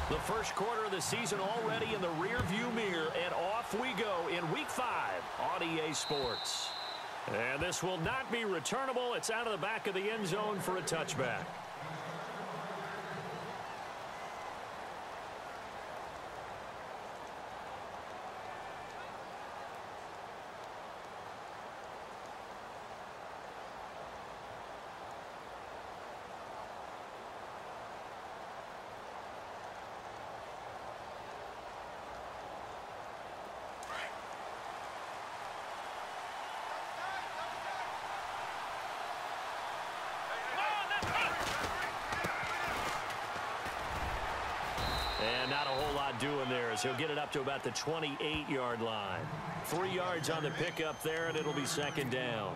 The first quarter of the season already in the rearview mirror, and off we go in Week 5 on EA Sports. And this will not be returnable. It's out of the back of the end zone for a touchback. And not a whole lot doing there as he'll get it up to about the 28-yard line. 3 yards on the pickup there, and it'll be second down.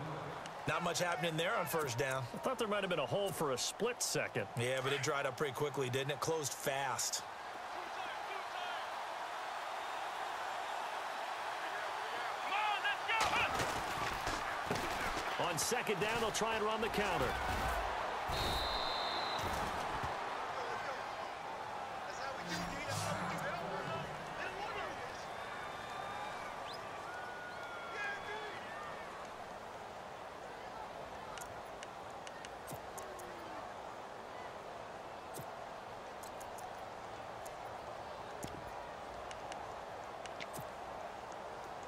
Not much happening there on first down. I thought there might have been a hole for a split second. Yeah, but it dried up pretty quickly, didn't it? Closed fast. On second down, they'll try and run the counter.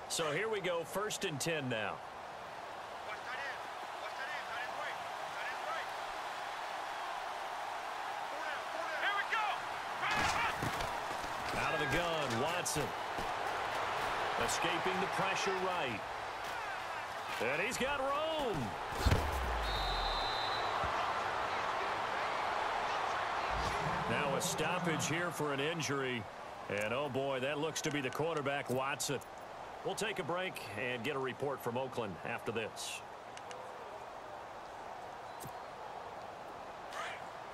So here we go, 1st and 10 now. Out of the gun, Watson. Escaping the pressure right. And he's got room. Now a stoppage here for an injury. And oh boy, that looks to be the quarterback, Watson. We'll take a break and get a report from Oakland after this.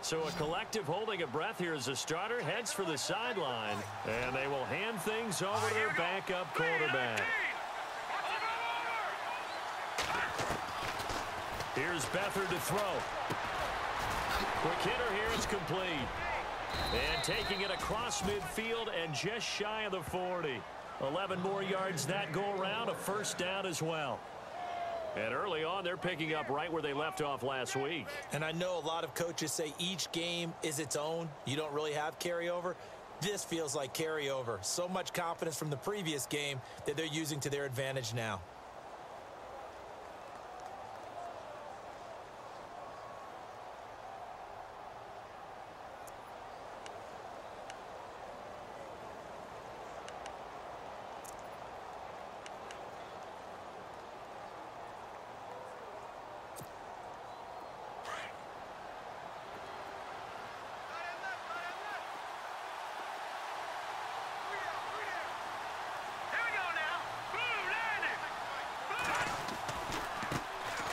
So a collective holding of breath here as the starter heads for the sideline. And they will hand things over to their backup quarterback. Here's Beathard to throw. Quick hitter here, it's complete. And taking it across midfield and just shy of the 40. 11 more yards that go around, a first down as well. And early on, they're picking up right where they left off last week. And I know a lot of coaches say each game is its own. You don't really have carryover. This feels like carryover. So much confidence from the previous game that they're using to their advantage now.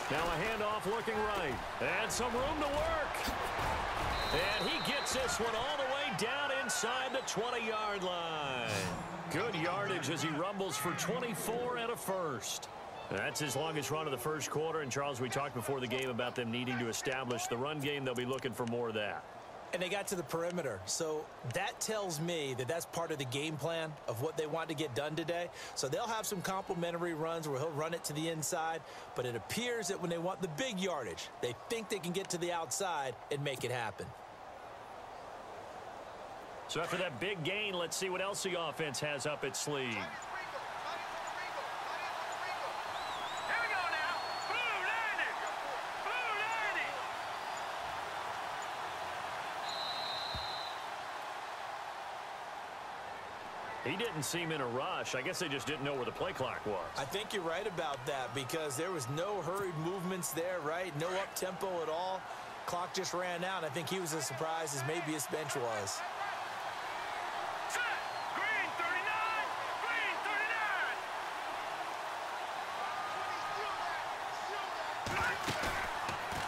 Now a handoff looking right. And some room to work. And he gets this one all the way down inside the 20-yard line. Good yardage as he rumbles for 24 and a first. That's his longest run of the first quarter. And, Charles, we talked before the game about them needing to establish the run game. They'll be looking for more of that. And they got to the perimeter. So that tells me that that's part of the game plan of what they want to get done today. So they'll have some complimentary runs where he'll run it to the inside. But it appears that when they want the big yardage, they think they can get to the outside and make it happen. So after that big gain, let's see what else the offense has up its sleeve. He didn't seem in a rush. I guess they just didn't know where the play clock was. I think you're right about that because there was no hurried movements there, right? No up-tempo at all. Clock just ran out. I think he was as surprised as maybe his bench was. Green 39! Green 39!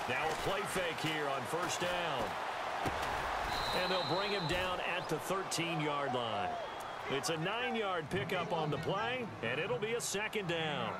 Now a play fake here on first down. And they'll bring him down at the 13-yard line. It's a 9-yard pickup on the play, and it'll be a second down.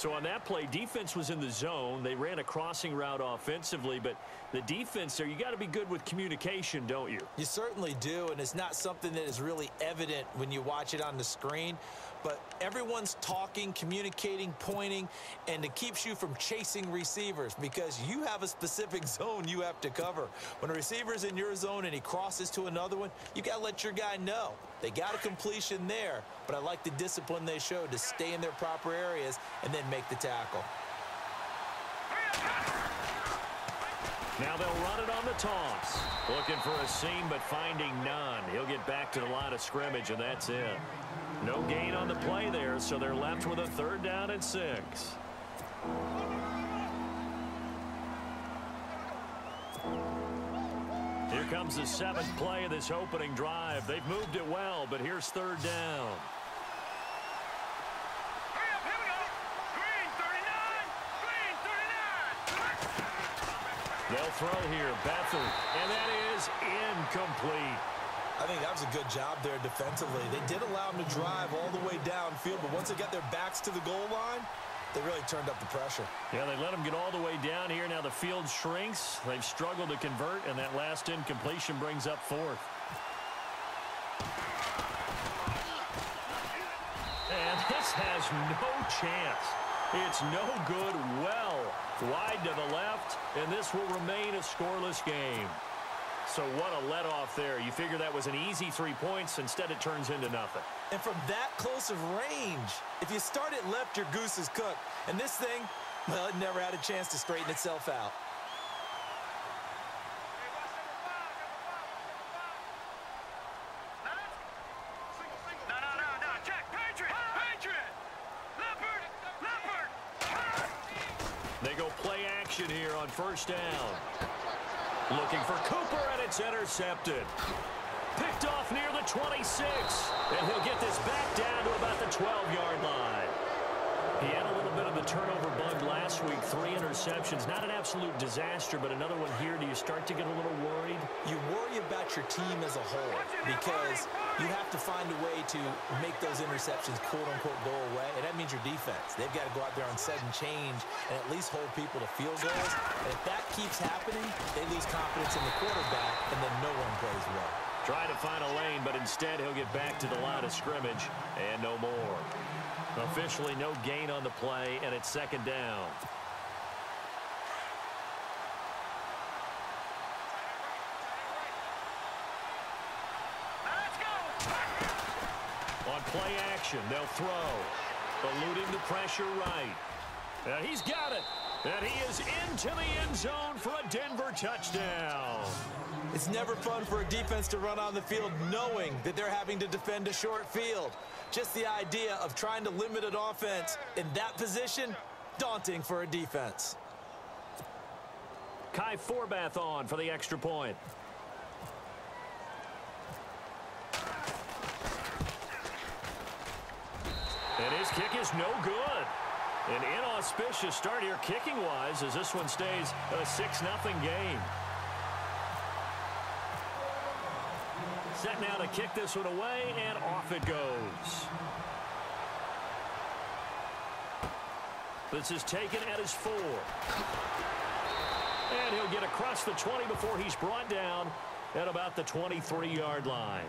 So on that play, defense was in the zone. They ran a crossing route offensively, but the defense there, you got to be good with communication, don't you? You certainly do, and it's not something that is really evident when you watch it on the screen. But everyone's talking, communicating, pointing, and it keeps you from chasing receivers because you have a specific zone you have to cover. When a receiver's in your zone and he crosses to another one, you got to let your guy know. They got a completion there, but I like the discipline they showed to stay in their proper areas and then make the tackle. Now they'll run it on the toss. Looking for a seam, but finding none. He'll get back to the line of scrimmage, and that's it. No gain on the play there, so they're left with a 3rd down and 6. Here comes the 7th play of this opening drive. They've moved it well, but here's 3rd down. Hurry up, here we go. Green 39. Green 39. They'll throw here. Bethel, and that is incomplete. I think that was a good job there defensively. They did allow them to drive all the way downfield, but once they got their backs to the goal line, they really turned up the pressure. Yeah, they let them get all the way down here. Now the field shrinks. They've struggled to convert, and that last incompletion brings up 4th. And this has no chance. It's no good, well wide to the left, and this will remain a scoreless game. So what a let-off there. You figure that was an easy 3 points. Instead, it turns into nothing. And from that close of range, if you start it left, your goose is cooked. And this thing, well, it never had a chance to straighten itself out. No. Check. Patriot. Leopard. They go play action here on 1st down. Looking for Cooper, and it's intercepted. Picked off near the 26, and he'll get this back down to about the 12-yard line. He had a little bit of the turnover bug last week, 3 interceptions. Not an absolute disaster, but another one here. Do you start to get a little worried? You worry about your team as a whole because you have to find a way to make those interceptions, quote-unquote, go away, and that means your defense. They've got to go out there on sudden change and at least hold people to field goals. And if that keeps happening, they lose confidence in the quarterback, and then no one plays well. Trying to find a lane, but instead he'll get back to the line of scrimmage, and no more. Officially no gain on the play, and it's 2nd down. Let's go. On play action, they'll throw. Eluding the pressure right. And he's got it. And he is into the end zone for a Denver touchdown. It's never fun for a defense to run on the field knowing that they're having to defend a short field. Just the idea of trying to limit an offense in that position, daunting for a defense. Kai Forbath on for the extra point. And his kick is no good. An inauspicious start here kicking-wise as this one stays a 6-0 game. Set now to kick this one away, and off it goes. This is taken at his 4. And he'll get across the 20 before he's brought down at about the 23-yard line.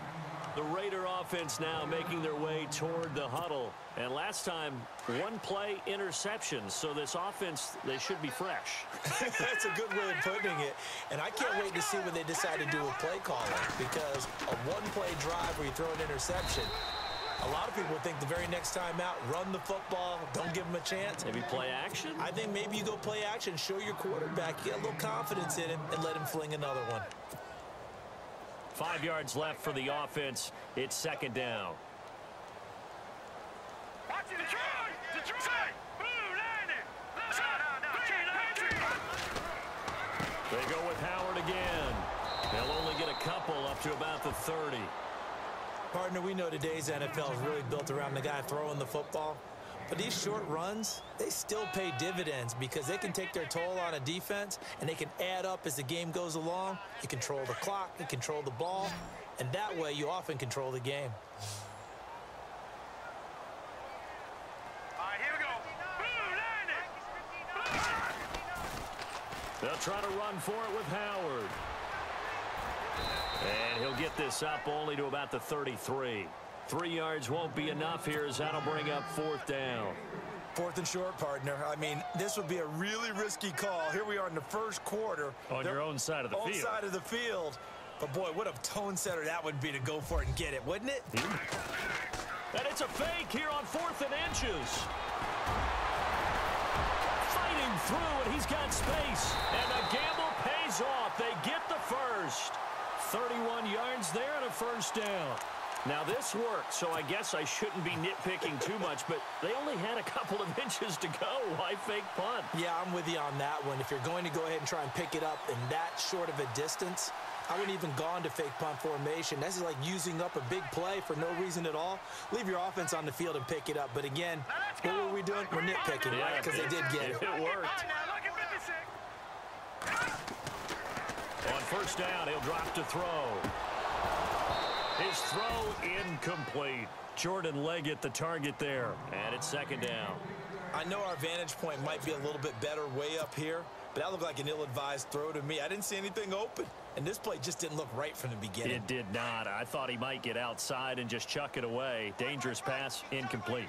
The Raider offense now making their way toward the huddle. And last time, 1 play interception. So this offense, they should be fresh. That's a good way of putting it. And I can't wait to see when they decide to do a play calling. Because a 1-play drive where you throw an interception, a lot of people think the very next time out, run the football, don't give them a chance. Maybe play action? I think maybe you go play action, show your quarterback, get a little confidence in him, and let him fling another one. 5 yards left for the offense. It's 2nd down. Watch it, Detroit! Blue landing! They go with Howard again. They'll only get a couple up to about the 30. Partner, we know today's NFL is really built around the guy throwing the football. But these short runs, they still pay dividends because they can take their toll on a defense and they can add up as the game goes along. You control the clock, you control the ball, and that way you often control the game. All right, here we go. Blue They'll try to run for it with Howard. And he'll get this up only to about the 33. 3 yards won't be enough here as that'll bring up 4th down. 4th and short, partner. I mean, this would be a really risky call. Here we are in the first quarter. On your own side of the field. Own side of the field. But, boy, what a tone setter that would be to go for it and get it, wouldn't it? And it's a fake here on 4th and inches. Fighting through, and he's got space. And the gamble pays off. They get the first. 31 yards there and a first down. Now, this worked, so I guess I shouldn't be nitpicking too much, but they only had a couple of inches to go. Why fake punt? Yeah, I'm with you on that one. If you're going to go ahead and try and pick it up in that short of a distance, I wouldn't even gone to fake punt formation. This is like using up a big play for no reason at all. Leave your offense on the field and pick it up. But again, what were we doing? We're nitpicking, right? Because they did get it. It worked. On first down, he'll drop to throw. His throw incomplete. Jordan Leggett the target there. And it's 2nd down. I know our vantage point might be a little bit better way up here, but that looked like an ill-advised throw to me. I didn't see anything open, and this play just didn't look right from the beginning. It did not. I thought he might get outside and just chuck it away. Dangerous pass, incomplete.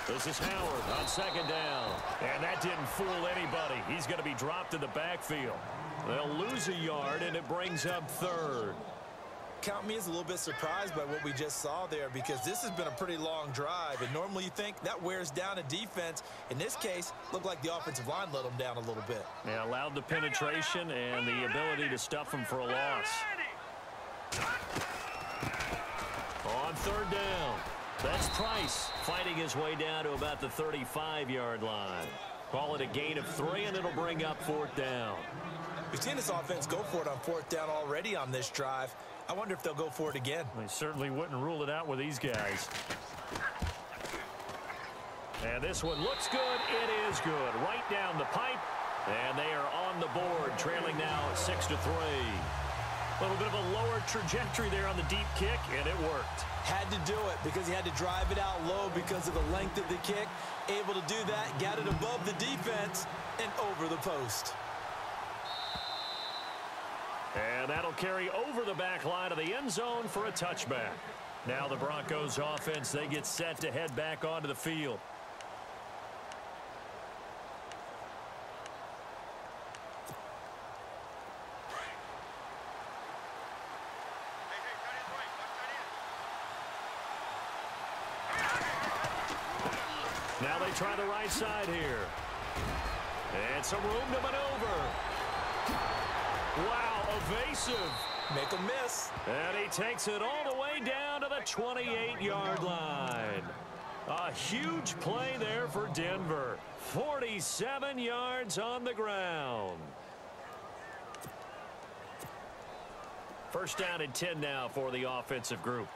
This is Howard on 2nd down. And that didn't fool anybody. He's going to be dropped in the backfield. They'll lose a yard, and it brings up 3rd. Count me as a little bit surprised by what we just saw there, because this has been a pretty long drive, and normally you think that wears down a defense. In this case, looked like the offensive line let them down a little bit. Yeah, allowed the penetration and the ability to stuff them for a loss. On 3rd down, that's Price fighting his way down to about the 35-yard line. Call it a gain of 3, and it'll bring up 4th down. We've seen this offense go for it on 4th down already on this drive. I wonder if they'll go for it again. They certainly wouldn't rule it out with these guys. And this one looks good. It is good. Right down the pipe. And they are on the board, trailing now 6-3. A little bit of a lower trajectory there on the deep kick, and it worked. Had to do it because he had to drive it out low because of the length of the kick. Able to do that, got it above the defense and over the post. And that'll carry over the back line of the end zone for a touchback. Now the Broncos offense, they get set to head back onto the field. Now they try the right side here. And some room to maneuver. Wow, evasive. Make a miss. And he takes it all the way down to the 28-yard line. A huge play there for Denver. 47 yards on the ground. First down and 10 now for the offensive group.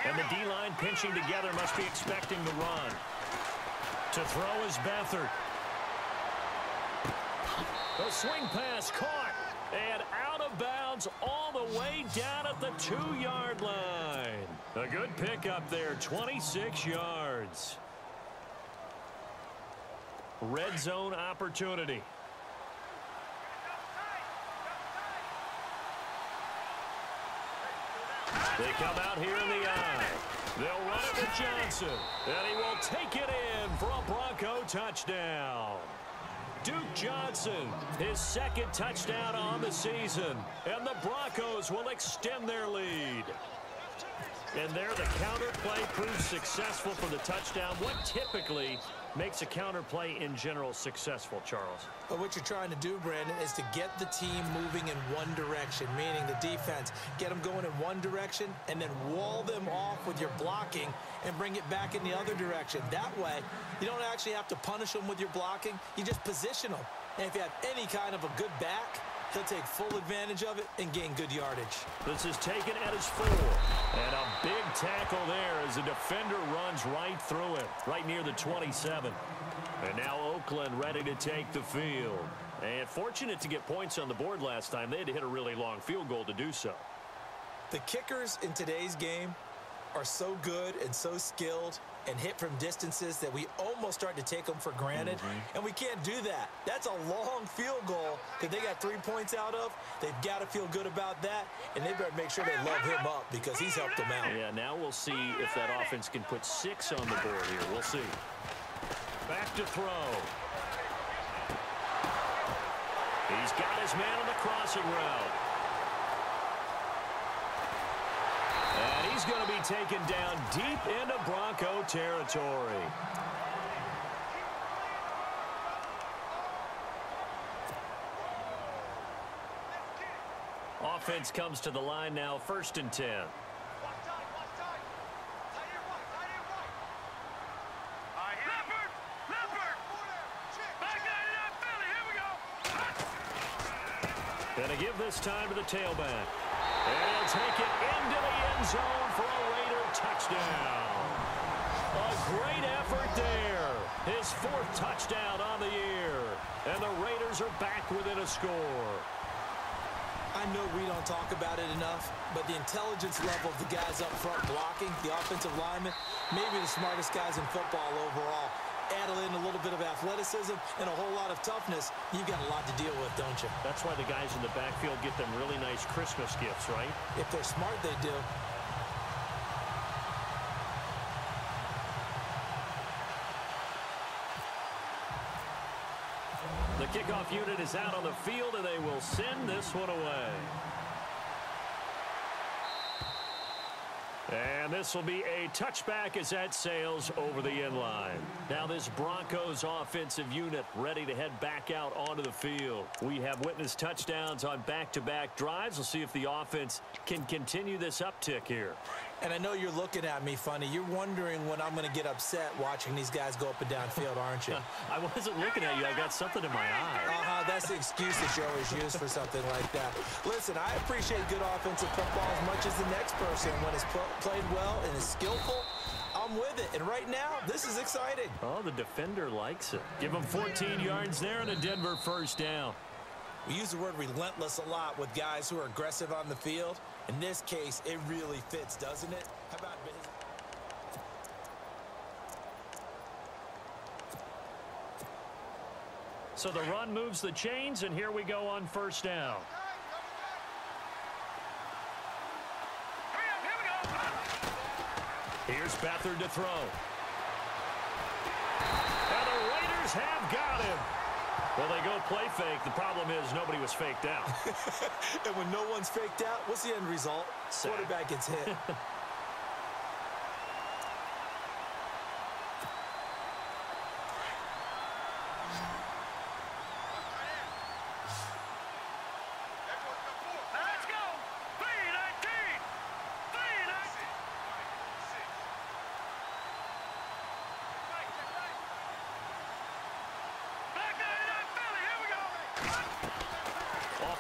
And the D-line pinching together must be expecting the run. To throw is Beathard. The swing pass caught and out of bounds all the way down at the 2-yard line. A good pickup there, 26 yards. Red zone opportunity. They come out here in the eye. They'll run it with Johnson. And he will take it in for a Bronco touchdown. Duke Johnson, his 2nd touchdown on the season. And the Broncos will extend their lead. And there the counter play proves successful for the touchdown. What typically makes a counter play in general successful, Charles? But what you're trying to do, Brandon, is to get the team moving in one direction, meaning the defense. Get them going in one direction and then wall them off with your blocking and bring it back in the other direction. That way, you don't actually have to punish them with your blocking. You just position them. And if you have any kind of a good back, he'll take full advantage of it and gain good yardage. This is taken at his 4. And a big tackle there as the defender runs right through it, right near the 27. And now Oakland ready to take the field. And fortunate to get points on the board last time. They had to hit a really long field goal to do so. The kickers in today's game are so good and so skilled and hit from distances that we almost start to take them for granted, and we can't do that. That's a long field goal that they got 3 points out of. They've got to feel good about that, and they better make sure they love him up because he's helped them out. Yeah, now we'll see if that offense can put 6 on the board here. We'll see. Back to throw. He's got his man on the crossing route. And he's going to be taken down deep into Bronco territory. Offense comes to the line now, 1st and 10. Going to give this time to the tailback. And he'll take it into the end zone for a Raider touchdown. A great effort there. His 4th touchdown on the year. And the Raiders are back within a score. I know we don't talk about it enough, but the intelligence level of the guys up front blocking, the offensive linemen, maybe the smartest guys in football overall. Add in a little bit of athleticism and a whole lot of toughness, you've got a lot to deal with, don't you? That's why the guys in the backfield get them really nice Christmas gifts, right? If they're smart, they do. The kickoff unit is out on the field, and they will send this one away. And this will be a touchback as that sails over the end line. Now this Broncos offensive unit ready to head back out onto the field. We have witnessed touchdowns on back-to-back drives. We'll see if the offense can continue this uptick here. And I know you're looking at me funny. You're wondering when I'm going to get upset watching these guys go up and down field, aren't you? I wasn't looking at you. I got something in my eye. That's the excuse that you always use for something like that. Listen, I appreciate good offensive football as much as the next person. When it's played well and is skillful, I'm with it. And right now, this is exciting. Oh, the defender likes it. Give him 14 yards there and a Denver 1st down. We use the word relentless a lot with guys who are aggressive on the field. In this case, it really fits, doesn't it? How about So the run moves the chains, and here we go on 1st down. Here's Beathard to throw. And the Raiders have got him. Well, they go play fake. The problem is nobody was faked out. And when no one's faked out, what's the end result? Sack. Quarterback gets hit.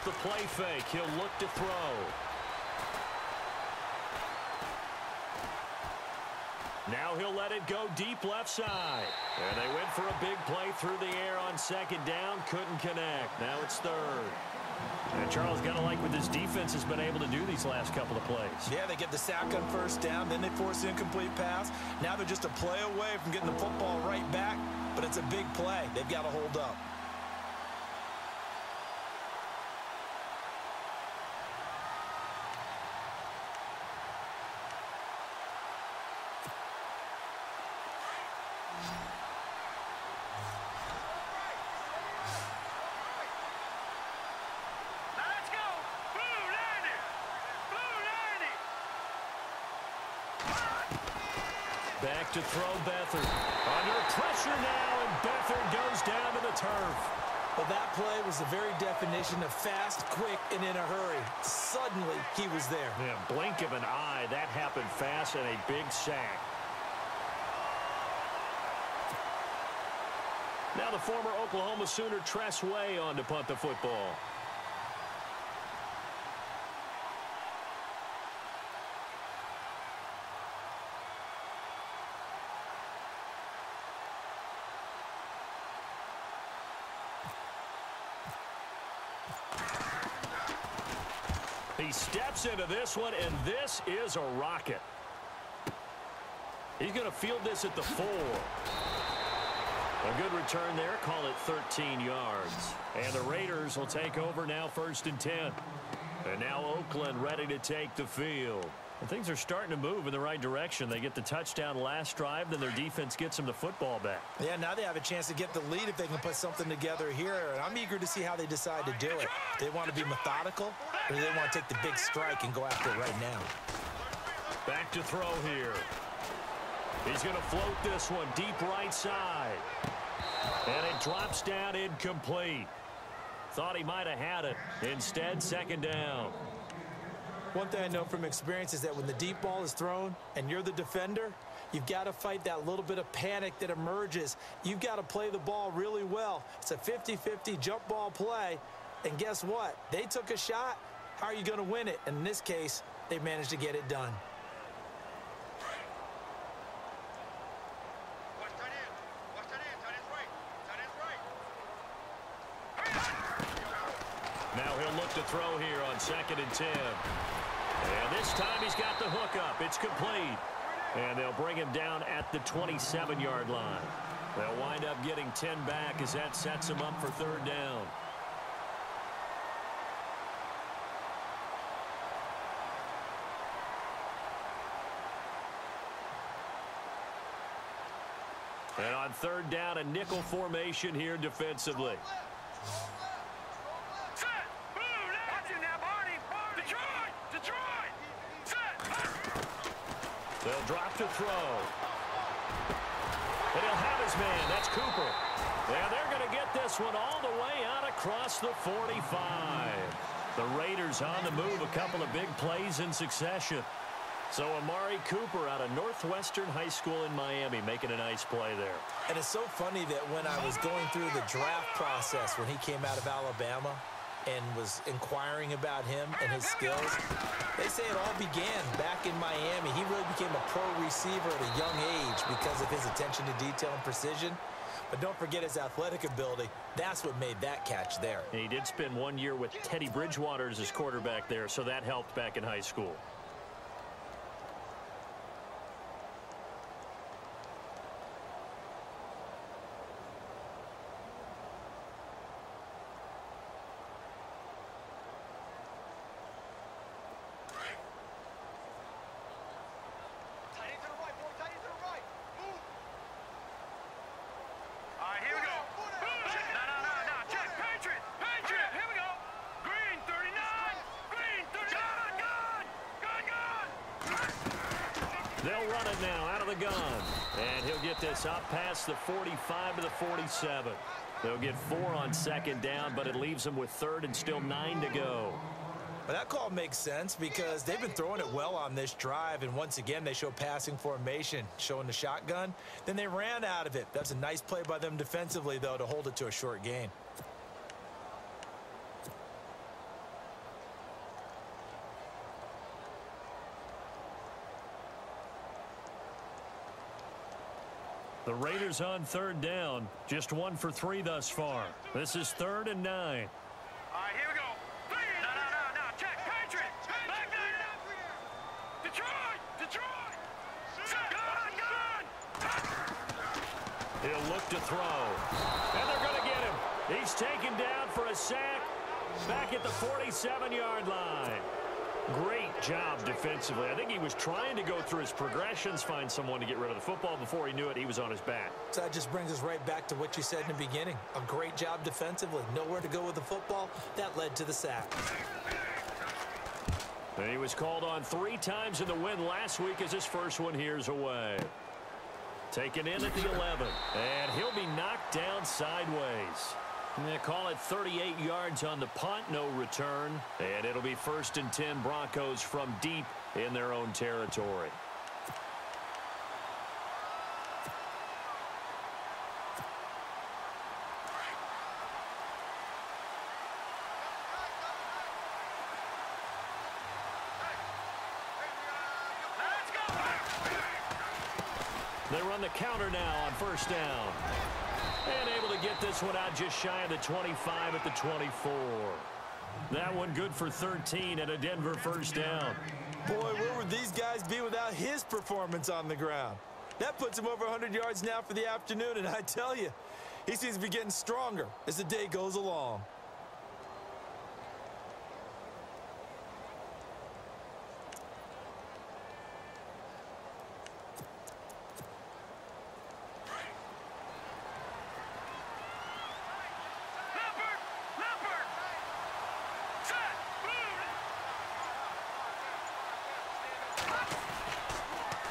The play fake. He'll look to throw. Now he'll let it go deep left side. And they went for a big play through the air on 2nd down. Couldn't connect. Now it's 3rd. And Charles got to like what this defense has been able to do these last couple of plays. Yeah, they get the sack on 1st down. Then they force the incomplete pass. Now they're just a play away from getting the football right back. But it's a big play. They've got to hold up. Back to throw Beathard. Under pressure now, and Beathard goes down to the turf. Well, that play was the very definition of fast, quick, and in a hurry. Suddenly, he was there. Yeah, blink of an eye. That happened fast and a big sack. Now the former Oklahoma Sooner Tress Way on to punt the football. He steps into this one, and this is a rocket. He's going to field this at the 4. A good return there. Call it 13 yards. And the Raiders will take over now, 1st and 10. And now Oakland ready to take the field. And things are starting to move in the right direction. They get the touchdown last drive, then their defense gets them the football back. Yeah, now they have a chance to get the lead if they can put something together here. And I'm eager to see how they decide to do it. They want to be methodical, or do they want to take the big strike and go after it right now? Back to throw here. He's going to float this one deep right side. And it drops down incomplete. Thought he might have had it. Instead, 2nd down. One thing I know from experience is that when the deep ball is thrown and you're the defender, you've got to fight that little bit of panic that emerges. You've got to play the ball really well. It's a 50-50 jump ball play. And guess what? They took a shot. How are you going to win it? And in this case, they managed to get it done. Now he'll look to throw here on 2nd and 10. And this time he's got the hook up. It's complete. And they'll bring him down at the 27-yard line. They'll wind up getting 10 back as that sets him up for 3rd down. And on 3rd down, a nickel formation here defensively. They'll drop to throw. And he'll have his man. That's Cooper. And they're going to get this one all the way out across the 45. The Raiders on the move. A couple of big plays in succession. So Amari Cooper out of Northwestern High School in Miami making a nice play there. And it's so funny that when I was going through the draft process when he came out of Alabama and was inquiring about him and his skills, they say it all began back in Miami. He really became a pro receiver at a young age because of his attention to detail and precision. But don't forget his athletic ability. That's what made that catch there. And he did spend 1 year with Teddy Bridgewater as his quarterback there, so that helped back in high school. They'll run it now out of the gun. And he'll get this up past the 45 to the 47. They'll get 4 on 2nd down, but it leaves them with 3rd and still 9 to go. Well, that call makes sense because they've been throwing it well on this drive, and once again they show passing formation, showing the shotgun. Then they ran out of it. That's a nice play by them defensively, though, to hold it to a short gain. The Raiders on 3rd down. Just 1 for 3 thus far. This is 3rd and 9. All right, here we go. No. Check. Patriot. Back there. Detroit. Gun. He'll look to throw. And they're going to get him. He's taken down for a sack back at the 47-yard line. Great job defensively. I think he was trying to go through his progressions, find someone to get rid of the football. Before he knew it, he was on his back. So that just brings us right back to what you said in the beginning. A great job defensively. Nowhere to go with the football. That led to the sack. And he was called on 3 times in the win last week as his first one here's away. Taken in at the 11. And he'll be knocked down sideways. And they call it 38 yards on the punt, no return. And it'll be 1st and 10 Broncos from deep in their own territory. They run the counter now on 1st down. And able to get this one out just shy of the 25 at the 24. That one good for 13 and a Denver 1st down. Boy, where would these guys be without his performance on the ground? That puts him over 100 yards now for the afternoon, and I tell you, he seems to be getting stronger as the day goes along.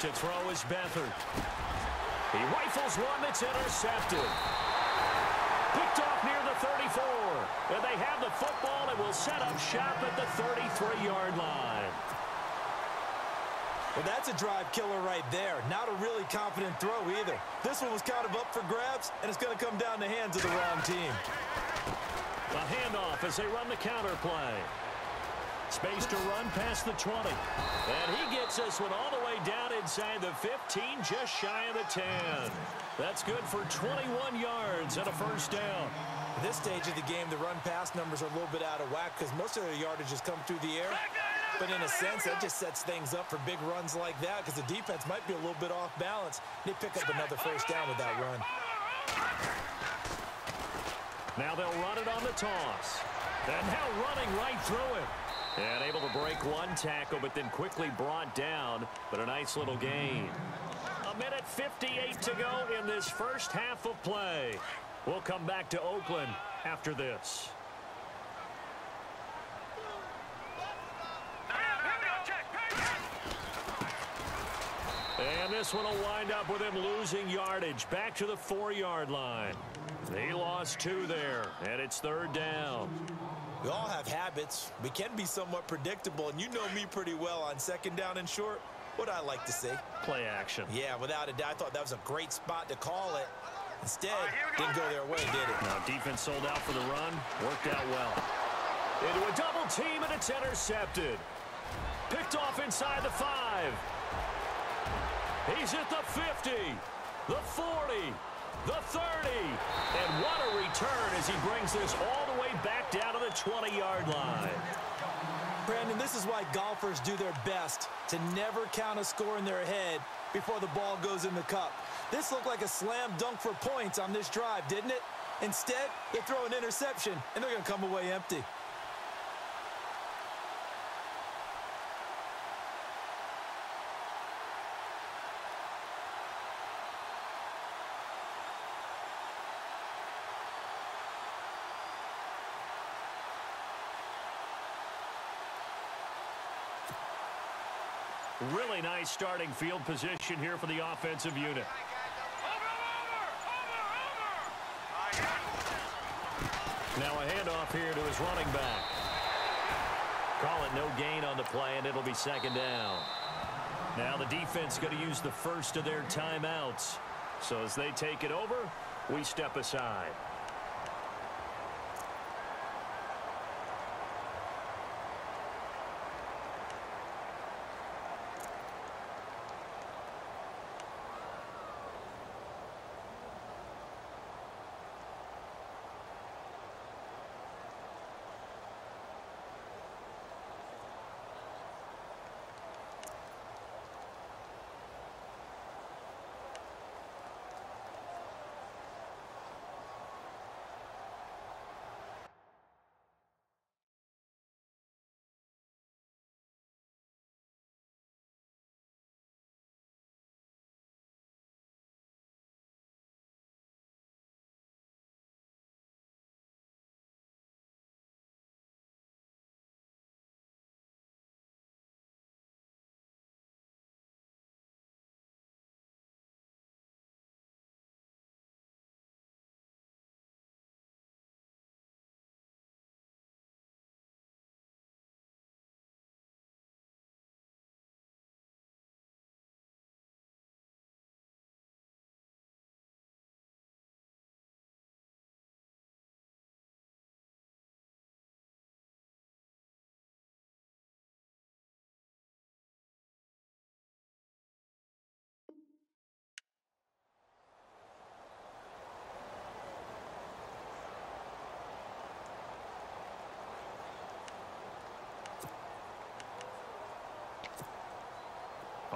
To throw is Beathard. He rifles one that's intercepted. Picked off near the 34. And they have the football and will set up shop at the 33-yard line. Well, that's a drive killer right there. Not a really confident throw either. This one was kind of up for grabs, and it's going to come down the hands of the wrong team. A handoff as they run the counter play. Space to run past the 20. And he gets this one all the way down inside the 15, just shy of the 10. That's good for 21 yards and a first down. At this stage of the game, the run-pass numbers are a little bit out of whack because most of their yardage has come through the air. But in a sense, that just sets things up for big runs like that because the defense might be a little bit off balance. They pick up another first down with that run. Now they'll run it on the toss. And now running right through it. And able to break one tackle, but then quickly brought down. But a nice little gain. 1:58 to go in this first half of play. We'll come back to Oakland after this. And this one will wind up with him losing yardage back to the 4-yard line. He lost 2 there, and it's third down. We all have habits. We can be somewhat predictable, and you know me pretty well on second down and short. What I like to see. Play action. Yeah, without a doubt, I thought that was a great spot to call it. Instead, didn't go their way, did it? Now defense sold out for the run. Worked out well. Into a double team, and it's intercepted. Picked off inside the 5. He's at the 50, the 40, the 30. And what a return as he brings this all the way back down to the 20-yard line. Brandon, this is why golfers do their best to never count a score in their head before the ball goes in the cup. This looked like a slam dunk for points on this drive, didn't it? Instead, they throw an interception, and they're going to come away empty. Really nice starting field position here for the offensive unit. Now a handoff here to his running back. Call it no gain on the play, and it'll be second down. Now the defense going to use the first of their timeouts. So as they take it over, we step aside.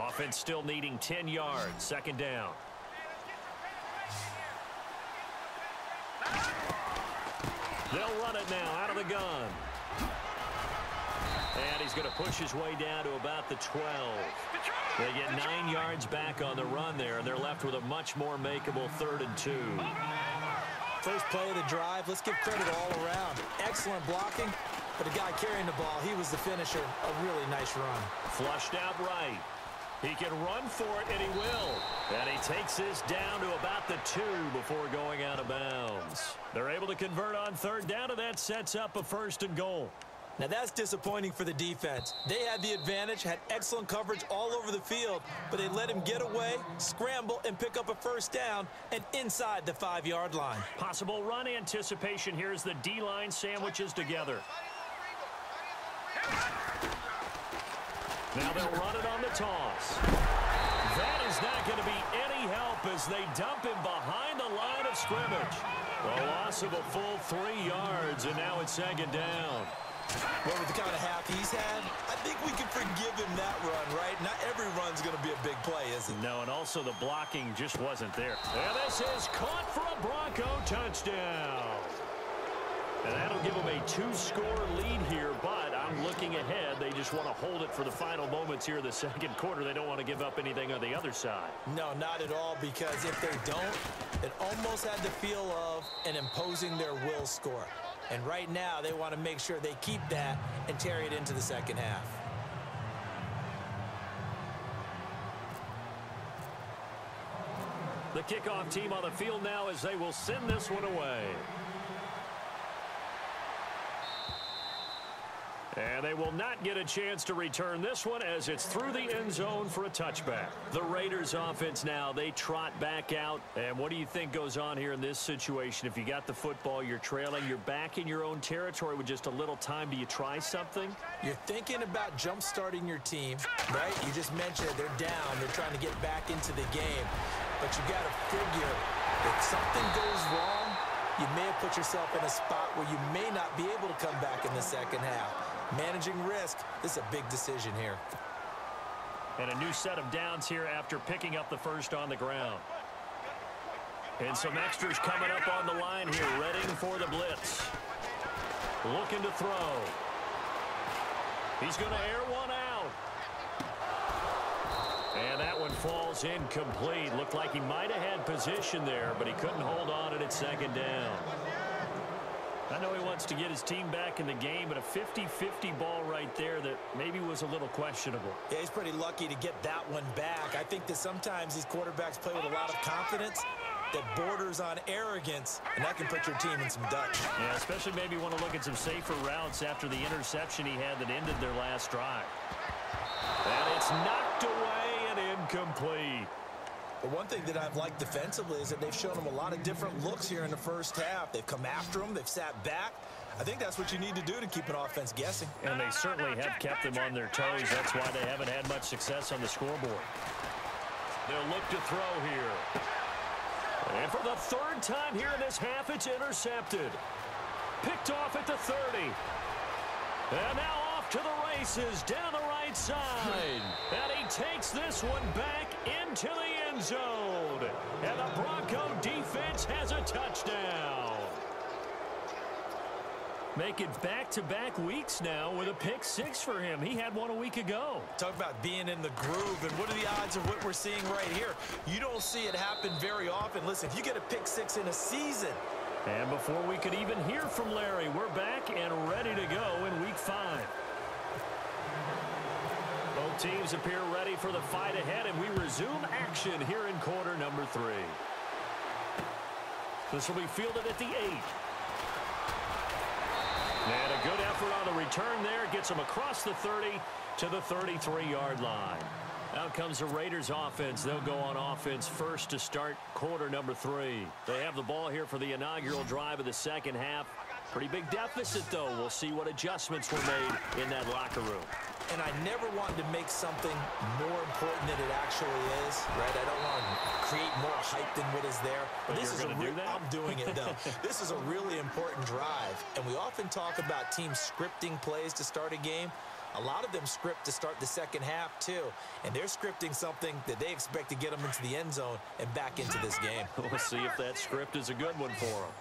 Offense still needing 10 yards. Second down. They'll run it now out of the gun. And he's going to push his way down to about the 12. They get 9 yards back on the run there, and they're left with a much more makeable 3rd and 2. First play of the drive, let's give credit all around. Excellent blocking, but the guy carrying the ball, he was the finisher. A really nice run. Flushed out right. He can run for it, and he will. And he takes this down to about the 2 before going out of bounds. They're able to convert on 3rd down, and that sets up a 1st and goal. Now that's disappointing for the defense. They had the advantage, had excellent coverage all over the field, but they let him get away, scramble, and pick up a 1st down and inside the 5-yard line. Possible run anticipation here as the D-line sandwiches together. Now they'll run it on the toss. That is not going to be any help as they dump him behind the line of scrimmage. A loss of a full 3 yards, and now it's 2nd down. Well, with the kind of half he's had, I think we can forgive him that run, right? Not every run's going to be a big play, is it? No, and also the blocking just wasn't there. And this is caught for a Bronco touchdown. And that'll give them a 2-score lead here, but I'm looking ahead. They just want to hold it for the final moments here in the 2nd quarter. They don't want to give up anything on the other side. No, not at all, because if they don't, it almost had the feel of an imposing their will score. And right now, they want to make sure they keep that and carry it into the 2nd half. The kickoff team on the field now as they will send this one away. And they will not get a chance to return this one as it's through the end zone for a touchback. The Raiders offense now, they trot back out. And what do you think goes on here in this situation? If you got the football, you're trailing, you're back in your own territory with just a little time. Do you try something? You're thinking about jump-starting your team, right? You just mentioned they're down. They're trying to get back into the game. But you got to figure if something goes wrong, you may have put yourself in a spot where you may not be able to come back in the 2nd half. Managing risk, this is a big decision here. And a new set of downs here after picking up the 1st on the ground. And some extras coming up on the line here, readying for the blitz. Looking to throw. He's going to air one out. And that one falls incomplete. Looked like he might have had position there, but he couldn't hold on it at 2nd down. I know he wants to get his team back in the game, but a 50-50 ball right there that maybe was a little questionable. Yeah, he's pretty lucky to get that one back. I think that sometimes these quarterbacks play with a lot of confidence that borders on arrogance, and that can put your team in some Dutch. Yeah, especially maybe want to look at some safer routes after the interception he had that ended their last drive. And it's knocked away and incomplete. But one thing that I've liked defensively is that they've shown them a lot of different looks here in the 1st half. They've come after them. They've sat back. I think that's what you need to do to keep an offense guessing. And they certainly have kept them on their toes. That's why they haven't had much success on the scoreboard. They'll look to throw here. And for the 3rd time here in this half, it's intercepted. Picked off at the 30. And now off to the races down the right side. And he takes this one back into the end zone. And the Bronco defense has a touchdown. Make it back-to-back weeks now with a pick 6 for him. He had one a week ago. Talk about being in the groove, and what are the odds of what we're seeing right here? You don't see it happen very often. Listen, if you get a pick 6 in a season. And before we could even hear from Larry, we're back and ready to go in week 5. Both teams appear ready for the fight ahead, and we resume action here in quarter number 3. This will be fielded at the 8. And a good effort on the return there. Gets him across the 30 to the 33-yard line. Out comes the Raiders offense. They'll go on offense first to start quarter number 3. They have the ball here for the inaugural drive of the 2nd half. Pretty big deficit, though. We'll see what adjustments were made in that locker room. And I never wanted to make something more important than it actually is, right? I don't want to create more hype than what is there. But this is I'm doing it, though. This is a really important drive. And we often talk about teams scripting plays to start a game. A lot of them script to start the second half, too. And they're scripting something that they expect to get them into the end zone and back into this game. We'll see if that script is a good one for them.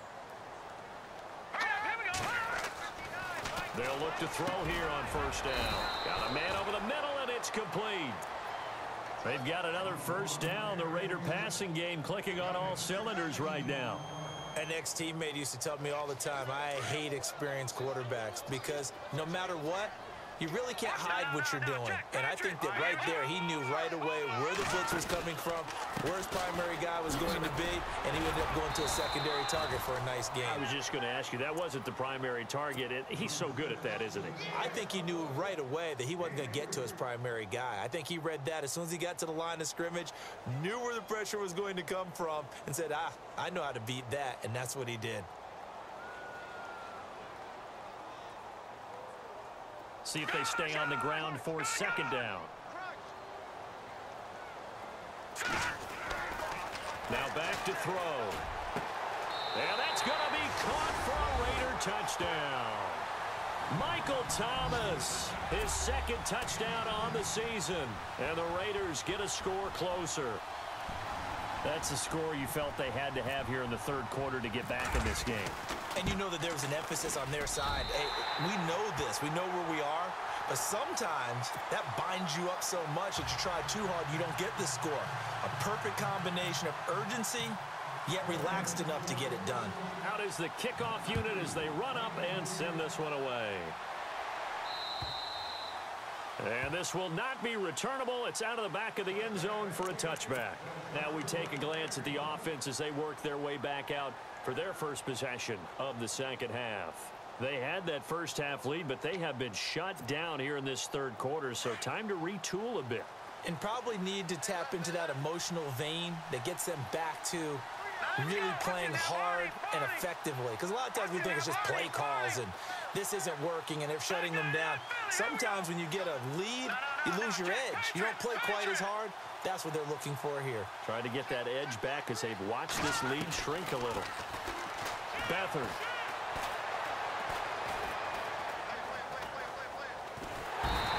They'll look to throw here on first down. Got a man over the middle, and it's complete. They've got another first down. The Raider passing game clicking on all cylinders right now. An ex-teammate used to tell me all the time, I hate experienced quarterbacks because no matter what, you really can't hide what you're doing. And I think that right there, he knew right away where the blitz was coming from, where his primary guy was going to be, and he ended up going to a secondary target for a nice game. I was just going to ask you, that wasn't the primary target. He's so good at that, isn't he? I think he knew right away that he wasn't going to get to his primary guy. I think he read that as soon as he got to the line of scrimmage, knew where the pressure was going to come from, and said, I know how to beat that, and that's what he did. See if they stay on the ground for second down. Now back to throw. And that's going to be caught for a Raider touchdown. Michael Thomas, his second touchdown on the season. And the Raiders get a score closer. That's a score you felt they had to have here in the third quarter to get back in this game. And you know that there was an emphasis on their side. Hey, we know this. We know where we are. But sometimes that binds you up so much that you try too hard, you don't get the score. A perfect combination of urgency, yet relaxed enough to get it done. Out is the kickoff unit as they run up and send this one away. And this will not be returnable. It's out of the back of the end zone for a touchback. Now we take a glance at the offense as they work their way back out for their first possession of the second half. They had that first half lead, but they have been shut down here in this third quarter, so time to retool a bit. And probably need to tap into that emotional vein that gets them back to really playing hard and effectively. Because a lot of times we think it's just play calls and this isn't working and they're shutting them down. Sometimes when you get a lead, you lose your edge. You don't play quite as hard. That's what they're looking for here. Trying to get that edge back as they've watched this lead shrink a little. Beathard.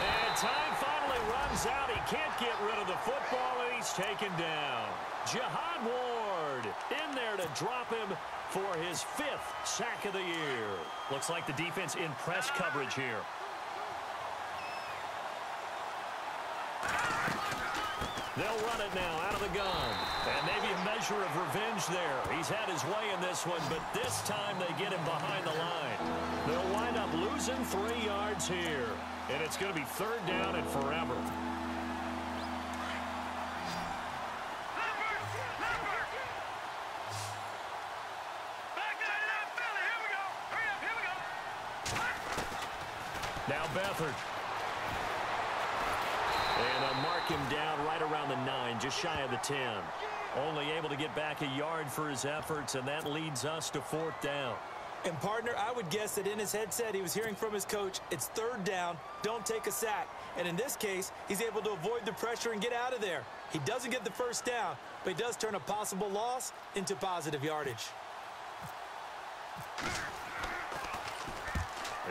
And time finally runs out. He can't get rid of the football, and he's taken down. Jihad Ward in there to drop him for his 5th sack of the year. Looks like the defense in press coverage here. They'll run it now out of the gun. And maybe a measure of revenge there. He's had his way in this one, but this time they get him behind the line. They'll wind up losing 3 yards here. And it's going to be third down and forever. Now Beathard. And they'll mark him down right around the 9, just shy of the 10. Only able to get back a yard for his efforts, and that leads us to 4th down. And, partner, I would guess that in his headset he was hearing from his coach, it's third down, don't take a sack. And in this case, he's able to avoid the pressure and get out of there. He doesn't get the first down, but he does turn a possible loss into positive yardage.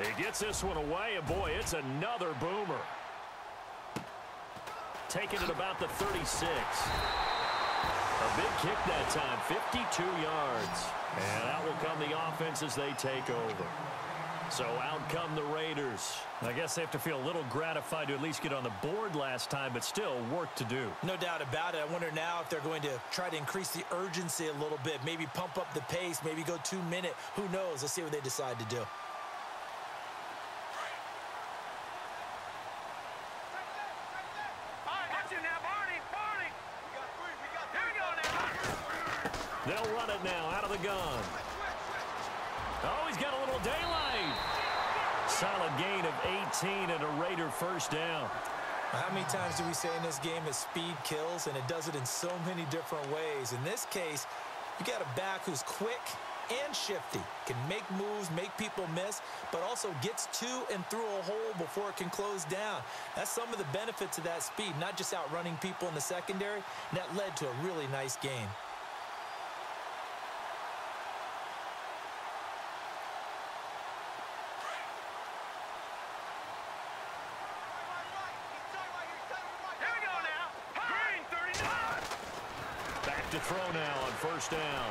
He gets this one away, and boy, it's another boomer. Taking it about the 36. A big kick that time, 52 yards. And out will come the offense as they take over. So out come the Raiders. I guess they have to feel a little gratified to at least get on the board last time, but still work to do. No doubt about it. I wonder now if they're going to try to increase the urgency a little bit, maybe pump up the pace, maybe go 2-minute. Who knows? Let's see what they decide to do. They'll run it now out of the gun. Oh, he's got a little daylight. Solid gain of 18 and a Raider first down. How many times do we say in this game that speed kills, and it does it in so many different ways? In this case, you got a back who's quick and shifty, can make moves, make people miss, but also gets to and through a hole before it can close down. That's some of the benefits of that speed, not just outrunning people in the secondary, and that led to a really nice gain. look to throw now on first down.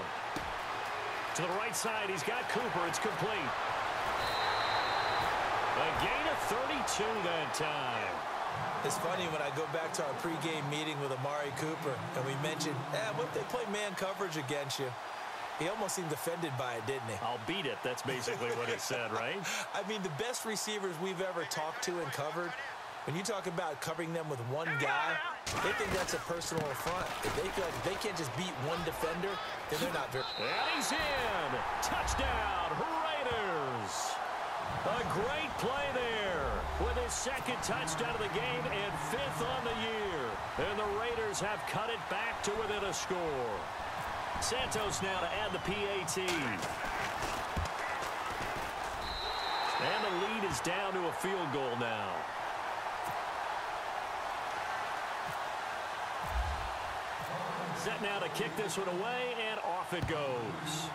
To the right side, he's got Cooper. It's complete. A gain of 32 that time. It's funny when I go back to our pregame meeting with Amari Cooper, and we mentioned, what if they play man coverage against you? He almost seemed offended by it, didn't he? I'll beat it. That's basically what it said, right? I mean, the best receivers we've ever talked to and covered, when you talk about covering them with one guy, they think that's a personal affront. If they feel like they can't just beat one defender, then they're not very... And he's in. Touchdown, Raiders. A great play there with his second touchdown of the game and 5th on the year. And the Raiders have cut it back to within a score. Santos now to add the PAT. And the lead is down to a field goal now. Set now to kick this one away, and off it goes.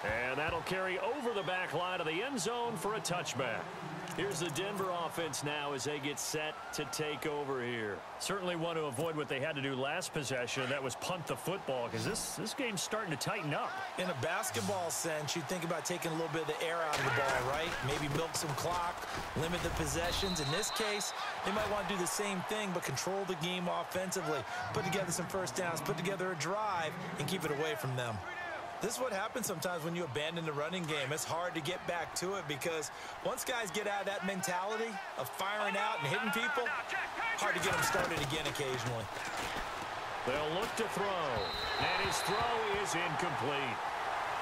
And that'll carry over the back line of the end zone for a touchback. Here's the Denver offense now as they get set to take over here. Certainly want to avoid what they had to do last possession, that was punt the football, because this game's starting to tighten up. In a basketball sense, you think about taking a little bit of the air out of the ball, right? Maybe milk some clock, limit the possessions. In this case, they might want to do the same thing, but control the game offensively. Put together some first downs, put together a drive, and keep it away from them. This is what happens sometimes when you abandon the running game. It's hard to get back to it because once guys get out of that mentality of firing out and hitting people, hard to get them started again occasionally. They'll look to throw, and his throw is incomplete.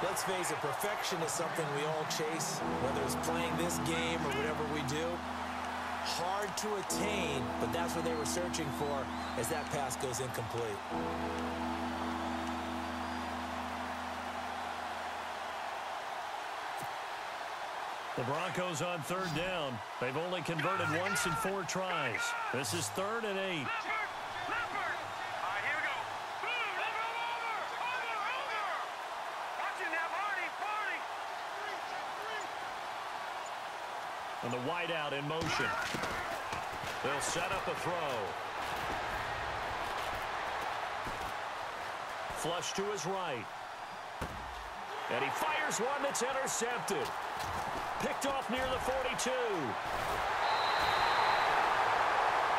Let's face it, perfection is something we all chase, whether it's playing this game or whatever we do. Hard to attain, but that's what they were searching for as that pass goes incomplete. The Broncos on third down. They've only converted once in 4 tries. This is 3rd and 8. Leopard! All right, here we go. Over! Watch it now, Marty! And the wideout in motion. They'll set up a throw. Flush to his right. And he fires one that's intercepted. Picked off near the 42.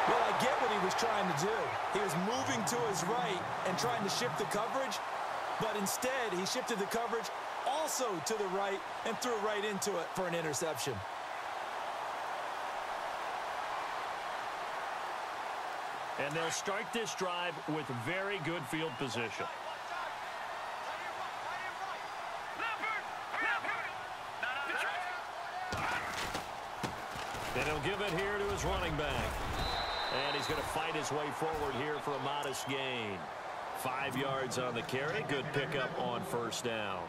Well, I get what he was trying to do. He was moving to his right and trying to shift the coverage, but instead he shifted the coverage also to the right and threw right into it for an interception. And they'll start this drive with very good field position. And he'll give it here to his running back. And he's going to fight his way forward here for a modest gain. 5 yards on the carry. Good pickup on first down.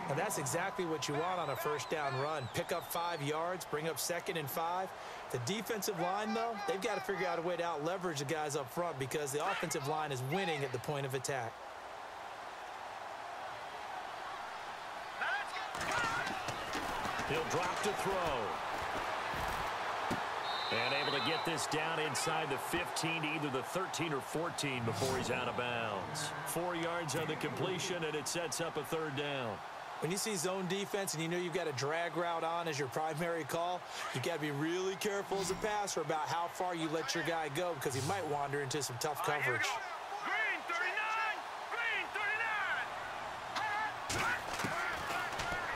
And that's exactly what you want on a first down run. Pick up 5 yards, bring up 2nd and 5. The defensive line, though, they've got to figure out a way to out-leverage the guys up front because the offensive line is winning at the point of attack. He'll drop to throw. And able to get this down inside the 15 to either the 13 or 14 before he's out of bounds. 4 yards on the completion, and it sets up a 3rd down. When you see zone defense and you know you've got a drag route on as your primary call, you've got to be really careful as a passer about how far you let your guy go because he might wander into some tough coverage. Green 39!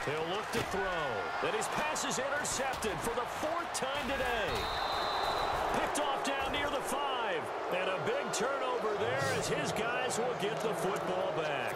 He'll look to throw. And his pass is intercepted for the 4th time today. Picked off down near the 5. And a big turnover there as his guys will get the football back.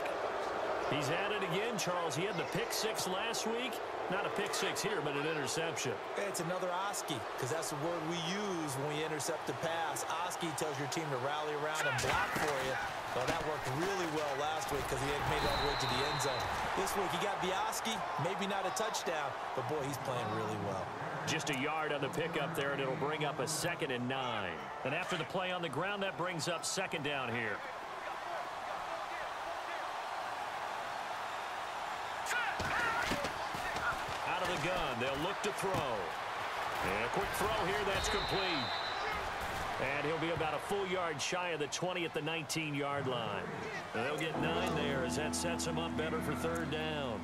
He's at it again, Charles. He had the pick 6 last week. Not a pick 6 here, but an interception. It's another Oski, because that's the word we use when we intercept the pass. Oski tells your team to rally around and block for you. Well, that worked really well last week because he had made it all the way to the end zone. This week he got the Oski, maybe not a touchdown, but boy, he's playing really well. Just a yard on the pickup there, and it'll bring up a 2nd and 9. And after the play on the ground, that brings up 2nd down here. Out of the gun, they'll look to throw. And a quick throw here, that's complete. And he'll be about a full yard shy of the 20 at the 19-yard line. And they'll get 9 there as that sets them up better for third down.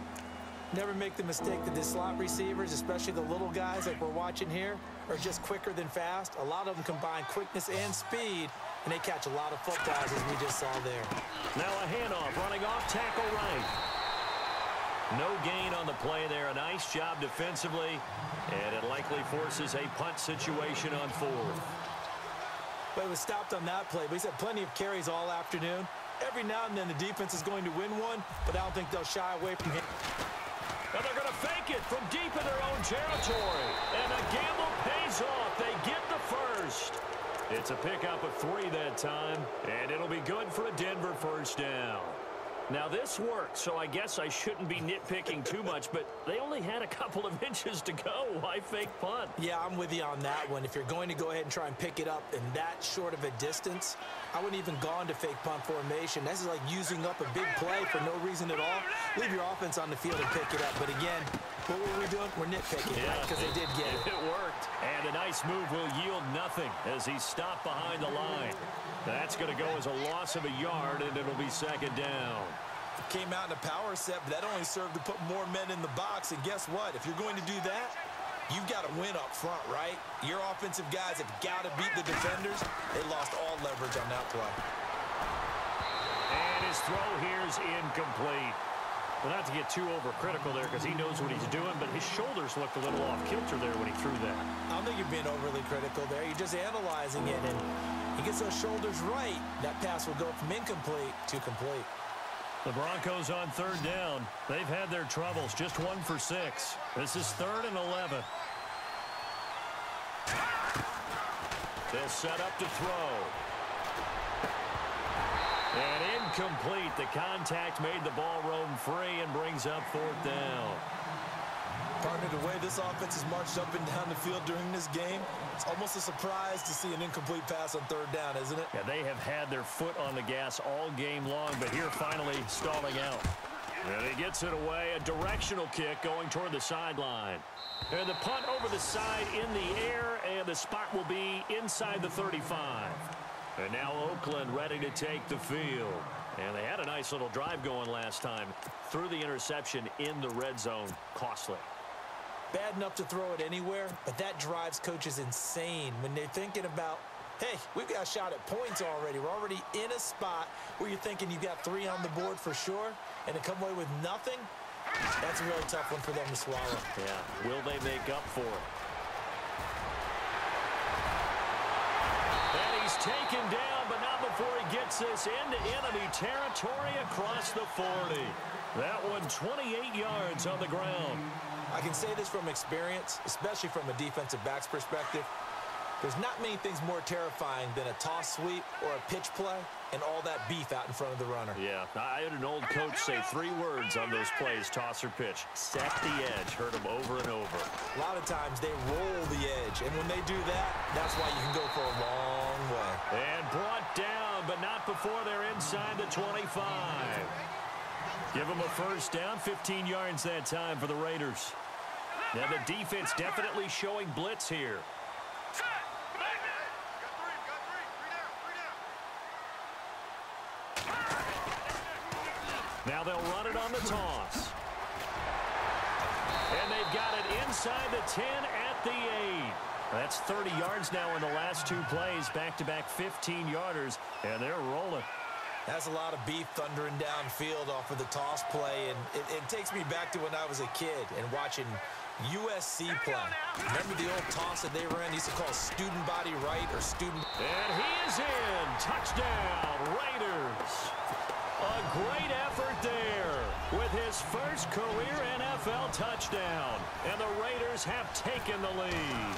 Never make the mistake that the slot receivers, especially the little guys like we're watching here, are just quicker than fast. A lot of them combine quickness and speed, and they catch a lot of footballs, as we just saw there. Now a handoff, running off tackle right. No gain on the play there. A nice job defensively, and it likely forces a punt situation on 4th. But it was stopped on that play. But he's had plenty of carries all afternoon. Every now and then the defense is going to win one, but I don't think they'll shy away from him. And they're going to fake it from deep in their own territory. And the gamble pays off. They get the first. It's a pickup of 3 that time, and it'll be good for a Denver first down. Now, this worked, so I guess I shouldn't be nitpicking too much, but they only had a couple of inches to go. Why fake punt? Yeah, I'm with you on that one. If you're going to go ahead and try and pick it up in that short of a distance, I wouldn't even gone to fake punt formation. This is like using up a big play for no reason at all. Leave your offense on the field and pick it up. But again, what were we doing? We're nitpicking, right? Because they did get it. It worked. And a nice move will yield nothing as he stopped behind the line. That's going to go as a loss of a yard, and it'll be second down. Came out in a power set, but that only served to put more men in the box. And guess what? If you're going to do that, you've got to win up front, right? Your offensive guys have got to beat the defenders. They lost all leverage on that play. And his throw here's incomplete. Well, not to get too overcritical there because he knows what he's doing, but his shoulders looked a little off kilter there when he threw that. I don't think you're being overly critical there. You're just analyzing it, and he gets those shoulders right. That pass will go from incomplete to complete. The Broncos on third down. They've had their troubles. Just 1 for 6. This is 3rd and 11. They'll set up to throw. And incomplete. The contact made the ball roam free and brings up 4th down. Partner, the way this offense has marched up and down the field during this game, it's almost a surprise to see an incomplete pass on third down, isn't it? Yeah, they have had their foot on the gas all game long, but here finally stalling out. And he gets it away. A directional kick going toward the sideline. And the punt over the side in the air, and the spot will be inside the 35. And now Oakland ready to take the field. And they had a nice little drive going last time. Threw the interception in the red zone. Costly. Bad enough to throw it anywhere, but that drives coaches insane when they're thinking about, hey, we've got a shot at points already. We're already in a spot where you're thinking you've got 3 on the board for sure, and to come away with nothing, that's a really tough one for them to swallow. Yeah, will they make up for it? And he's taken down, but not before he gets this into enemy territory across the 40. That one 28 yards on the ground. I can say this from experience, especially from a defensive back's perspective. There's not many things more terrifying than a toss sweep or a pitch play and all that beef out in front of the runner. Yeah, I had an old coach say 3 words on those plays, toss or pitch. Set the edge. Heard them over and over. A lot of times they roll the edge, and when they do that, that's why you can go for a long way. And brought down, but not before they're inside the 25. Give them a first down, 15 yards that time for the Raiders. Now the defense definitely showing blitz here. Now they'll run it on the toss. And they've got it inside the 10 at the 8. That's 30 yards now in the last 2 plays. Back-to-back 15-yarders, and they're rolling. That's a lot of beef thundering downfield off of the toss play, and it takes me back to when I was a kid and watching USC play. Remember the old toss that they ran? They used to call student body right or student. And he is in. Touchdown, Raiders. A great effort there with his first career NFL touchdown. And the Raiders have taken the lead.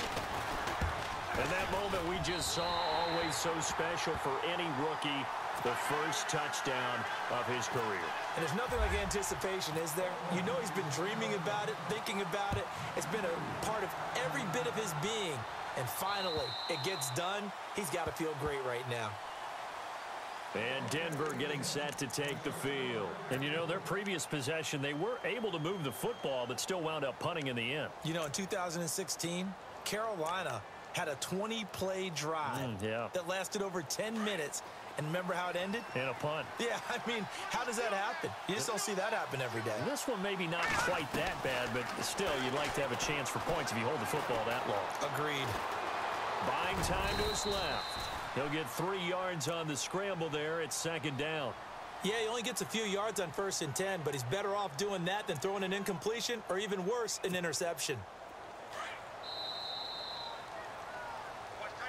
And that moment we just saw, always so special for any rookie. The first touchdown of his career. And there's nothing like anticipation, is there? You know he's been dreaming about it, thinking about it. It's been a part of every bit of his being. And finally, it gets done. He's got to feel great right now. And Denver getting set to take the field. And, you know, their previous possession, they were able to move the football, but still wound up punting in the end. You know, in 2016, Carolina had a 20-play drive that lasted over 10 minutes. And remember how it ended? In a punt. Yeah, I mean, how does that happen? You just don't see that happen every day. This one maybe not quite that bad, but still, you'd like to have a chance for points if you hold the football that long. Agreed. Buying time to his left. He'll get 3 yards on the scramble there. It's second down. Yeah, he only gets a few yards on 1st and 10, but he's better off doing that than throwing an incompletion or even worse, an interception.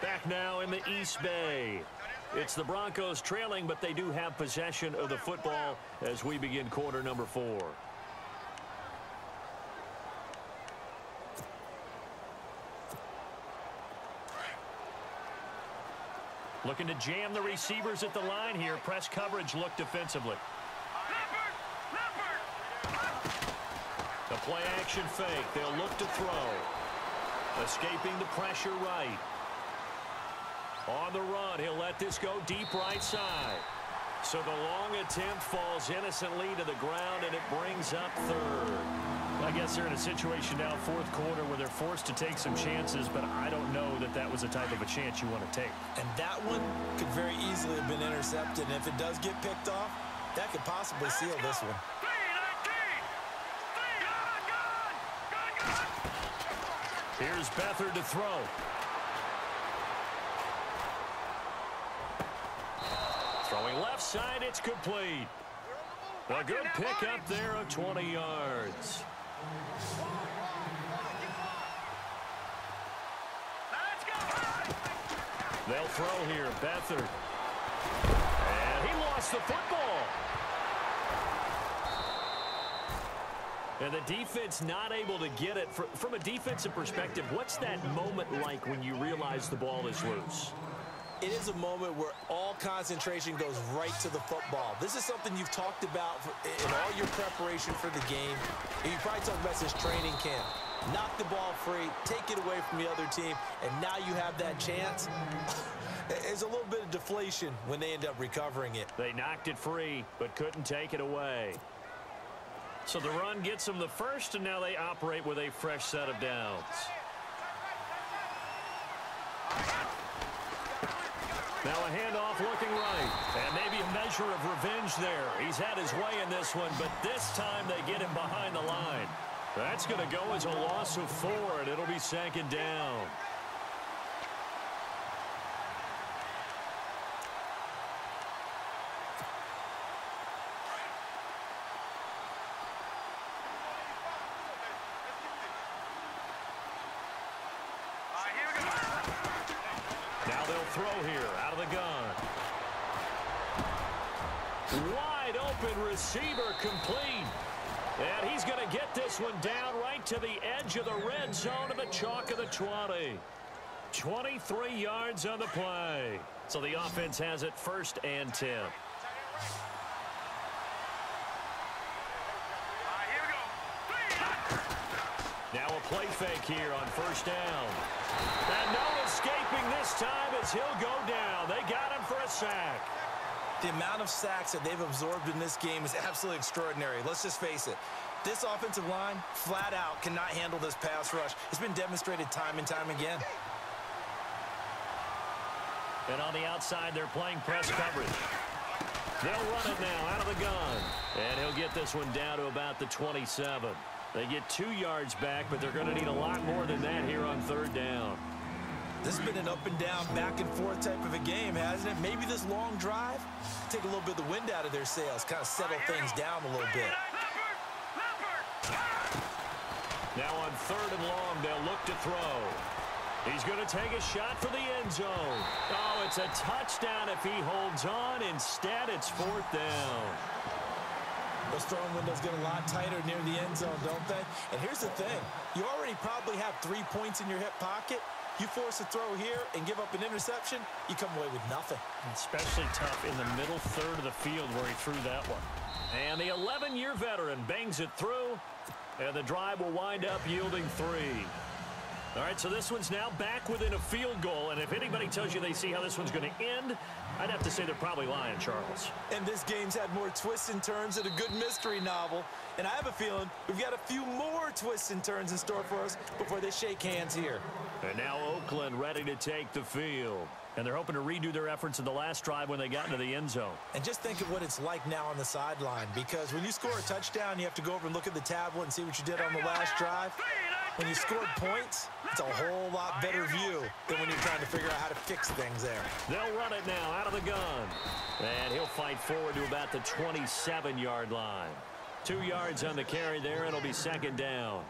Back now in the East Bay. It's the Broncos trailing, but they do have possession of the football as we begin quarter number 4. Looking to jam the receivers at the line here. Press coverage look defensively. The play action fake. They'll look to throw. Escaping the pressure right. On the run, he'll let this go deep right side. So the long attempt falls innocently to the ground, and it brings up 3rd. I guess they're in a situation now, 4th quarter, where they're forced to take some chances, but I don't know that that was the type of a chance you want to take. And that one could very easily have been intercepted, and if it does get picked off, that could possibly seal this one. Here's Beathard to throw. Throwing left side, it's complete. A good pickup there of 20 yards. They'll throw here, Beathard. And he lost the football. And the defense not able to get it. From a defensive perspective, what's that moment like when you realize the ball is loose? It is a moment where all concentration goes right to the football. This is something you've talked about in all your preparation for the game. And you probably talked about this training camp. Knock the ball free, take it away from the other team, and now you have that chance. There's a little bit of deflation when they end up recovering it. They knocked it free, but couldn't take it away. So the run gets them the first, and now they operate with a fresh set of downs. Now a handoff looking right. And maybe a measure of revenge there. He's had his way in this one, but this time they get him behind the line. That's going to go as a loss of 4, and it'll be second down. Now they'll throw here out of the gun. Wide open receiver complete. And he's going to get this one down right to the edge of the red zone of the chalk of the 20. 23 yards on the play. So the offense has it 1st and 10. Now a play fake here on 1st down. And no escaping this time as he'll go down. They got him for a sack. The amount of sacks that they've absorbed in this game is absolutely extraordinary. Let's just face it. This offensive line, flat out, cannot handle this pass rush. It's been demonstrated time and time again. And on the outside, they're playing press coverage. They'll run it now out of the gun. And he'll get this one down to about the 27. They get 2 yards back, but they're going to need a lot more than that here on 3rd down. This has been an up and down, back and forth type of a game, hasn't it? Maybe this long drive, take a little bit of the wind out of their sails, kind of settle things down a little bit. Now on 3rd and long, they'll look to throw. He's going to take a shot for the end zone. Oh, it's a touchdown if he holds on. Instead, it's 4th down. Those throwing windows get a lot tighter near the end zone, don't they? And here's the thing. You already probably have 3 points in your hip pocket. You force a throw here and give up an interception, you come away with nothing. Especially tough in the middle third of the field where he threw that one. And the 11-year veteran bangs it through, and the drive will wind up yielding 3. All right, so this one's now back within a field goal, and if anybody tells you they see how this one's going to end, I'd have to say they're probably lying, Charles. And this game's had more twists and turns than a good mystery novel. And I have a feeling we've got a few more twists and turns in store for us before they shake hands here. And now Oakland ready to take the field. And they're hoping to redo their efforts in the last drive when they got into the end zone. And just think of what it's like now on the sideline, because when you score a touchdown, you have to go over and look at the tablet and see what you did on the last drive. When you scored points, it's a whole lot better view than when you're trying to figure out how to fix things there. They'll run it now out of the gun. And he'll fight forward to about the 27-yard line. 2 yards on the carry there, and it'll be second down.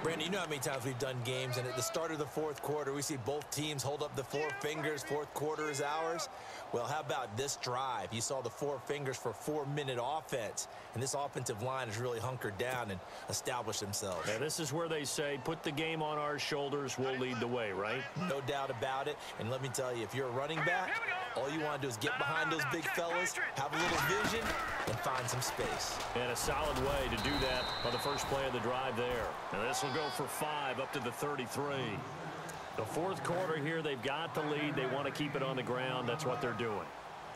Brandon, you know how many times we've done games, and at the start of the fourth quarter, we see both teams hold up the 4 fingers, fourth quarter is ours. Well, how about this drive? You saw the 4 fingers for 4-minute offense, and this offensive line has really hunkered down and established themselves. Yeah, this is where they say, put the game on our shoulders, we'll lead the way, right? No doubt about it, and let me tell you, if you're a running back, all you want to do is get behind those big fellas, have a little vision, and find some space. And a solid way to do that on the first play of the drive there. And this will go for 5 up to the 33. The fourth quarter here, they've got the lead. They want to keep it on the ground. That's what they're doing.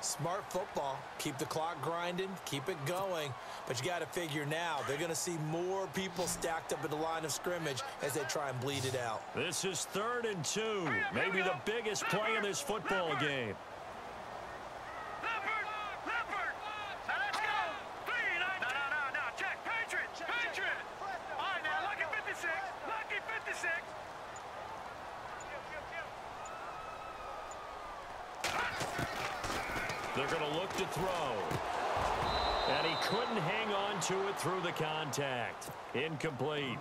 Smart football. Keep the clock grinding, keep it going. But you got to figure now, they're going to see more people stacked up at the line of scrimmage as they try and bleed it out. This is 3rd and 2. Maybe the biggest play in this football game. They're going to look to throw. And he couldn't hang on to it through the contact. Incomplete.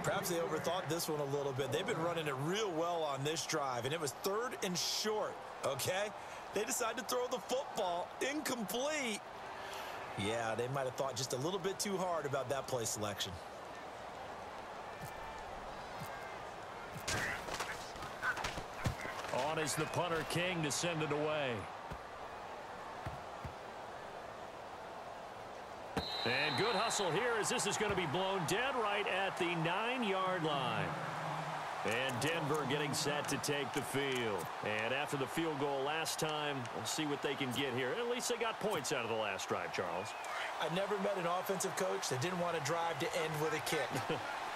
Perhaps they overthought this one a little bit. They've been running it real well on this drive, and it was 3rd and short, okay? They decided to throw the football. Incomplete. Yeah, they might have thought just a little bit too hard about that play selection. On is the punter King to send it away. And good hustle here as this is going to be blown dead right at the 9-yard line. And Denver getting set to take the field. And after the field goal last time, we'll see what they can get here. At least they got points out of the last drive, Charles. I never met an offensive coach that didn't want to drive to end with a kick.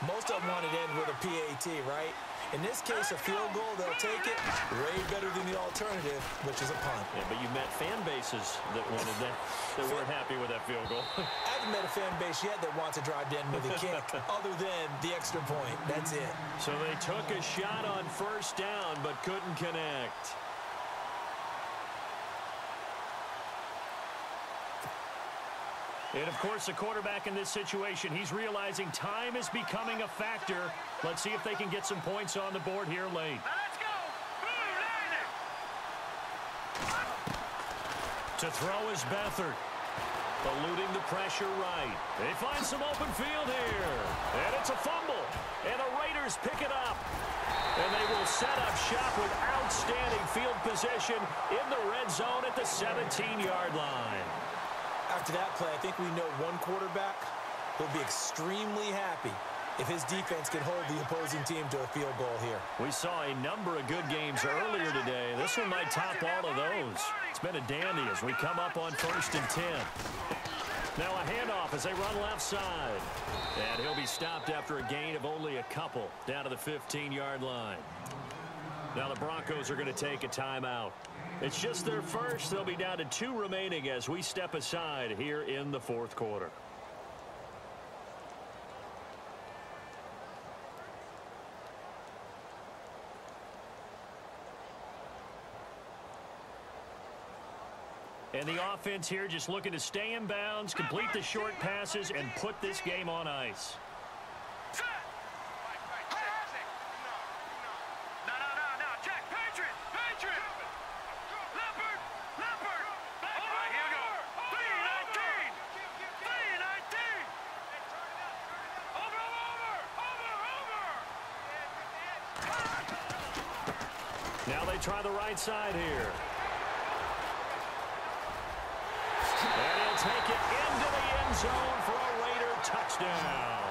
Most of them wanted to end with a PAT, right? In this case, a field goal, they'll take it way better than the alternative, which is a punt. Yeah, but you met fan bases that wanted that, that weren't happy with that field goal. I haven't met a fan base yet that wants to drive to end with a kick, other than the extra point. That's it. So they took a shot on first down, but couldn't connect. And, of course, the quarterback in this situation, he's realizing time is becoming a factor. Let's see if they can get some points on the board here late. Let's go! To throw is Beathard. Eluding the pressure right. They find some open field here. And it's a fumble. And the Raiders pick it up. And they will set up shop with outstanding field position in the red zone at the 17-yard line. After that play, I think we know one quarterback will be extremely happy if his defense can hold the opposing team to a field goal here. We saw a number of good games earlier today. This one might top all of those. It's been a dandy as we come up on 1st and 10. Now a handoff as they run left side. And he'll be stopped after a gain of only a couple down to the 15-yard line. Now the Broncos are going to take a timeout. It's just their first. They'll be down to 2 remaining as we step aside here in the fourth quarter. And the offense here just looking to stay in bounds, complete the short passes, and put this game on ice. Now they try the right side here. And he'll take it into the end zone for a Raider touchdown.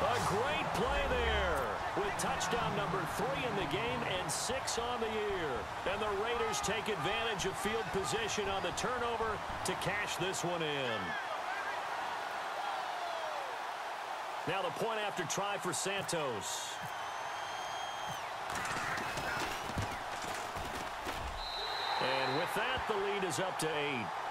A great play there. with touchdown number 3 in the game and 6 on the year. And the Raiders take advantage of field position on the turnover to cash this one in. Now the point after try for Santos. And with that, the lead is up to 8.